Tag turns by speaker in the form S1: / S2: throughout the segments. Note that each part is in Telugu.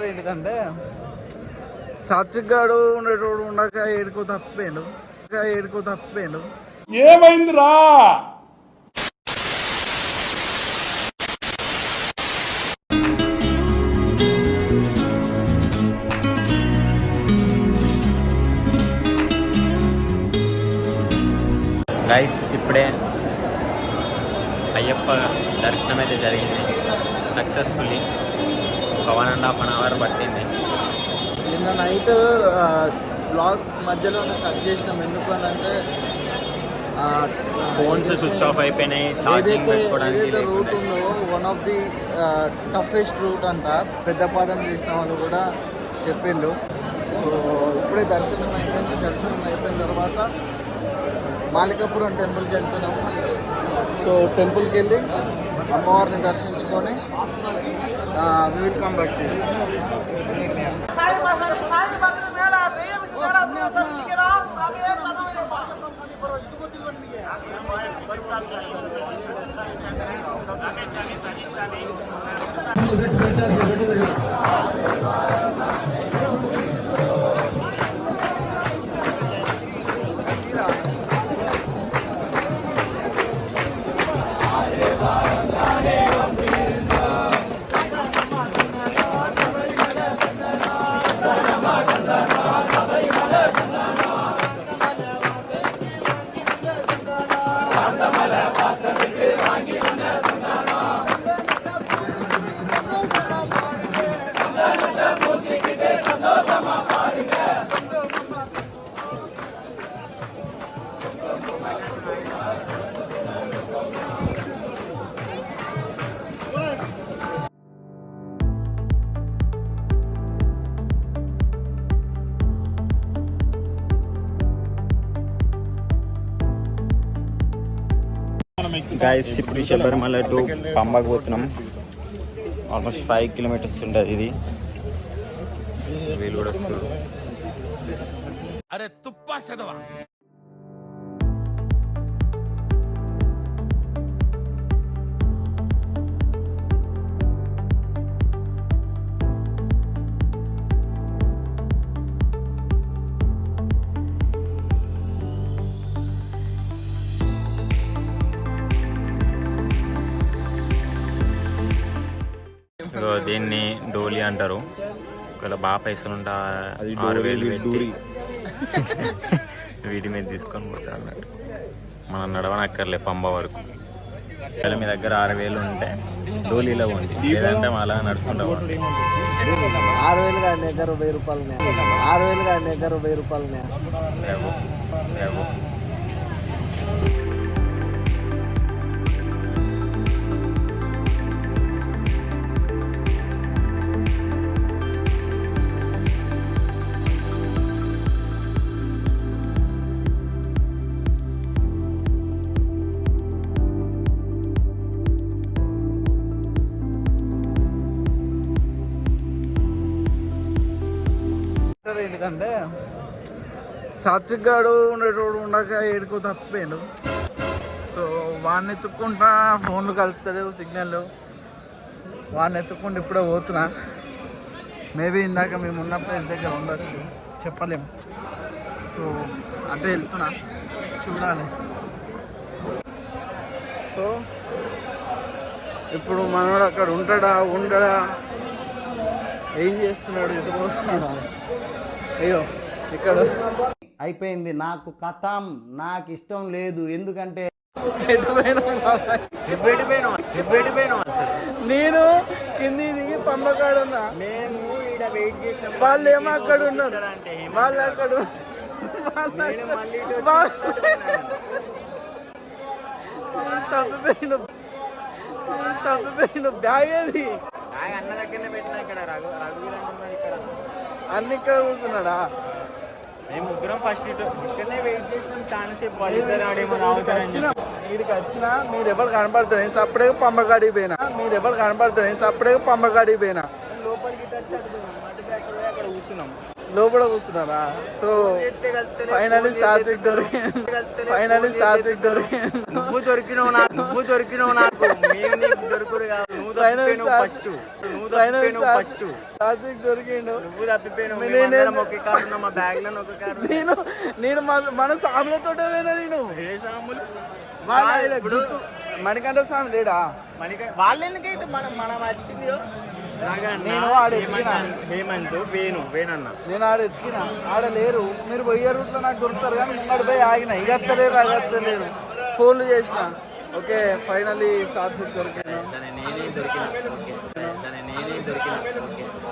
S1: ఏంటిదంటే సాత్విక్ గాడు ఉండేటోడు ఉండక ఏడుకో తప్పిపోయిండు
S2: ఏమైందిరా?
S3: గైస్ ఇప్పుడే అయ్యప్ప దర్శనం అయితే జరిగింది సక్సెస్ఫుల్లీ. ఒక 1.5 hour పట్టింది.
S1: నిన్న నైట్ బ్లాగ్ మధ్యలో కట్ చేసినాం. ఎందుకు అని అంటే
S3: ఫోన్స్ స్విచ్ ఆఫ్ అయిపోయినాయి. ఛార్జింగ్
S1: ఏదైతే రూట్ ఉందో one of the toughest route అంట. పెద్ద పాదం చేసిన వాళ్ళు కూడా చెప్పిళ్ళు. సో ఇప్పుడే దర్శనం అయిపోయింది. దర్శనం అయిపోయిన తర్వాత మాలికాపురం టెంపుల్కి వెళ్తున్నాము. సో టెంపుల్కి వెళ్ళి అమ్మవారిని దర్శించుకొని we will come back to you.
S3: Guys ఇప్పుడు శబరిమల టు పంబాకు పోతున్నాం. ఆల్మోస్ట్ 5 kilometers ఉంటుంది ఇది. వీళ్ళు కూడా వస్తారు.
S2: అరే తుప్పా చదవా.
S3: దీన్ని డోలీ అంటారు. ఒకవేళ బాగా పైసలు ఉంటా 6,000 పెట్టి వీటి మీద తీసుకొని పోతారు అన్నట్టు. మనం నడవనక్కర్లే పంబ వరకు. ఒకవేళ మీ దగ్గర 6,000 ఉంటే డోలీలో ఉంది, లేదంటే అలా నడుచుకుంటా పోండి.
S1: 6,000 కానీ దగ్గర 1,000 రూపాయలు 6,000 కానీ దగ్గర 1,000 రూపాయలు. ఏంటిదంటే సాత్విక్ గాడు ఉండేటోడు ఉండక ఏడుకో తప్పిపోయిండు. సో వాడిని ఎత్తుక్కుంటా, ఫోన్లు కలుపుతలేవు, సిగ్నల్. వాడిని ఎత్తుక్కుంటూ ఇప్పుడే పోతున్నా. మేబీ ఇందాక మేము ఉన్న ప్లేస్ దగ్గర ఉండొచ్చు, చెప్పలేము. సో అటే వెళ్తున్నా, చూడాలి. సో ఇప్పుడు మనోడు అక్కడ ఉండడా ఏం చేస్తున్నాడు, ఎటు వస్తున్నాడు? అయ్యో ఇక్కడ
S4: అయిపోయింది. నాకు కథం, నాకు ఇష్టం లేదు. ఎందుకంటే
S1: నేను కింది దిగి పంపకాడున్నా. వాళ్ళు ఏమో అక్కడ ఉన్నారు, వాళ్ళు అక్కడ తప్పిపోయిన బ్యాగ్ ఏది?
S3: అన్న దగ్గరనే పెట్టినా. ఇక్కడ
S1: అన్ని ఇక్కడ కూర్చున్నాడా?
S3: మేము ముగ్గురం ఫస్ట్ ఇక్కడనే వెయిట్ చేసినాం. ఛాన్స్
S1: వీడికి వచ్చినా మీరు ఎవరు కనపడతారు, నేను సపరేట్గా పంపకాడికి పోయినా. నేను సపరేట్గా పంపకాడికి పోయినా.
S3: లోపలికి అక్కడ కూర్చున్నాం.
S1: లోపల కూర్చున్నారా? సో ఫైనల్లీ సాత్విక్ దొరికింది.
S3: నువ్వు దొరికినావు నాకు. దొరుకుడు కాదు.
S1: ట్రైన్ సాత్విక్ దొరికిండు. నేను మన సాములతో లేదా నేను మణికంఠ స్వామి లేడా
S3: వాళ్ళు ఎందుకైతే మనం వచ్చింది
S1: నేను ఆడ ఎత్తినా
S3: హేమంత్ వేణన్న
S1: నేను ఆడ ఎత్తినా ఆడ లేరు. మీరు పోయే రూట్లో నాకు దొరుకుతారు కానీ ముంగడు పోయి ఆగిన ఇగత్తలేరు ఫోన్లు చేసిన. ఓకే ఫైనల్లీ సాత్విక్ దొరికిండు.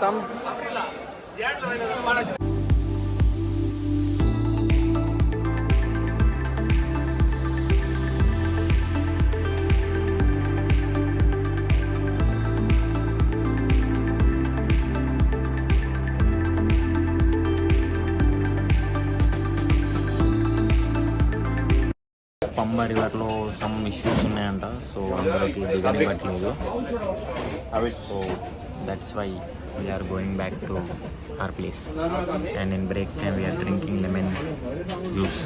S1: తమ్
S3: పంబ రివర్లో సమ్ ఇష్యూస్ ఉన్నాయంట, సో అందరికి దిగనివ్వట్లేదు. So that's why we are going back to our place and in break time we are drinking lemon juice.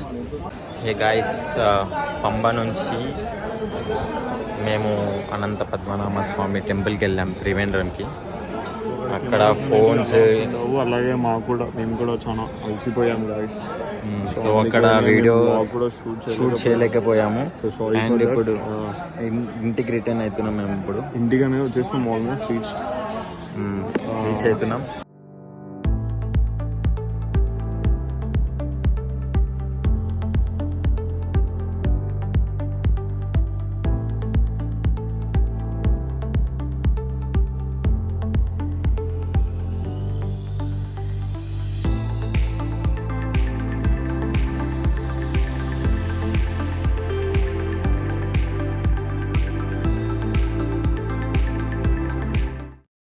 S3: Hey guys, Pamba నుంచి మేము అనంత పద్మనాభ స్వామి టెంపుల్కి వెళ్ళాం త్రివేంద్రంకి. అక్కడ ఫోన్స్
S5: అలాగే మేము కూడా చాలా అలసిపోయాం గాయస్.
S3: సో అక్కడ వీడియో షూట్ చేయలేకపోయాము. అండ్ ఇప్పుడు ఇంటికి రిటర్న్ అవుతున్నాం. మేము ఇప్పుడు
S5: ఇంటిగానే వచ్చేసినాం, ఆల్మోస్ట్
S3: రీచ్ అవుతున్నాం.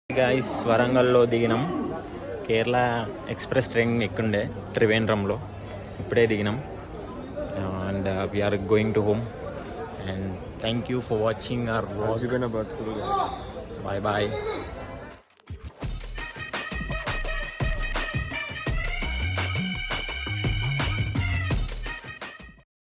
S3: గైస్, వరంగల్లో దిగినాం. కేరళ ఎక్స్ప్రెస్ ట్రైన్ ఎక్కుండే త్రివేంద్రంలో, ఇప్పుడే దిగినాం. And we are going to home. And thank you for watching our vlog. Bye bye.